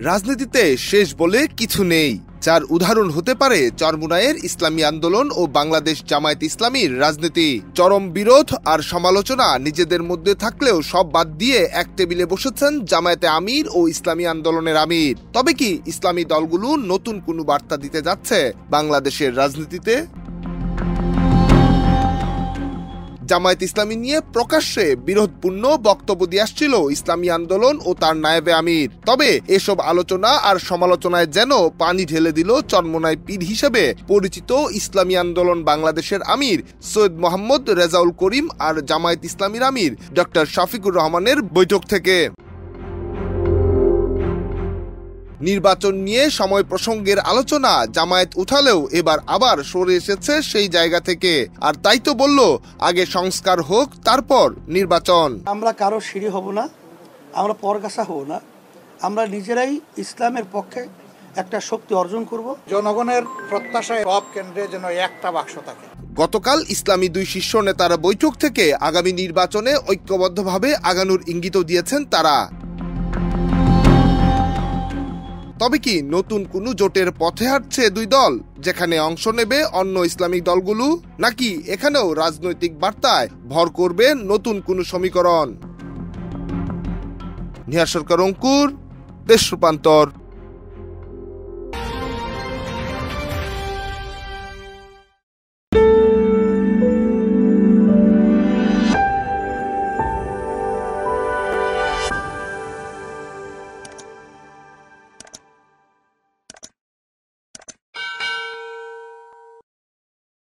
রাজনীতিতে শেষ বলে কিছু নেই, যার উদাহরণ হতে পারে চরমুনাইয়ের ইসলামী আন্দোলন ও বাংলাদেশ জামায়াত ইসলামীর রাজনীতি। চরম বিরোধ আর সমালোচনা নিজেদের মধ্যে থাকলেও সব বাদ দিয়ে এক টেবিলে বসেছেন জামায়াতে আমির ও ইসলামী আন্দোলনের আমির। তবে কি ইসলামী দলগুলো নতুন কোনো বার্তা দিতে যাচ্ছে বাংলাদেশের রাজনীতিতে? জামায়াত ইসলামী নিয়ে প্রকাশ্যে বিরোধপূর্ণ বক্তব্য দিয়ে আসছিল ইসলামী আন্দোলন ও তার নায়েবে আমির। তবে এসব আলোচনা আর সমালোচনায় যেন পানি ঢেলে দিল চরমোনাই পীর হিসেবে পরিচিত ইসলামী আন্দোলন বাংলাদেশের আমির সৈয়দ মোহাম্মদ রেজাউল করিম আর জামায়াত ইসলামীর আমির ডক্টর শফিকুর রহমানের বৈঠক থেকে। নির্বাচন নিয়ে সময় প্রসঙ্গের আলোচনা জামায়াত উঠালেও এবার আবার সরে এসেছে সেই জায়গা থেকে। আর তাই তো বলল, আগে সংস্কার হোক, তারপর নির্বাচন। আমরা কারো সিঁড়ি হব না, আমরা পরগাছা হব না, আমরা নিজেরাই ইসলামের পক্ষে একটা শক্তি অর্জন করব। জনগণের প্রত্যাশায় সব কেন্দ্রে যেন একটা বাক্স থাকে। গতকাল ইসলামী দুই শীর্ষ নেতার বৈঠক থেকে আগামী নির্বাচনে ঐক্যবদ্ধভাবে আগানোর ইঙ্গিতও দিয়েছেন তারা। তবে কি নতুন কোনো জোটের পথে হাঁটছে দুই দল, যেখানে অংশ নেবে অন্য ইসলামিক দলগুলো, নাকি এখানেও রাজনৈতিক বার্তায় ভর করবে নতুন কোনো সমীকরণ? নিহার সরকার, অঙ্কুর, দেশ রূপান্তর।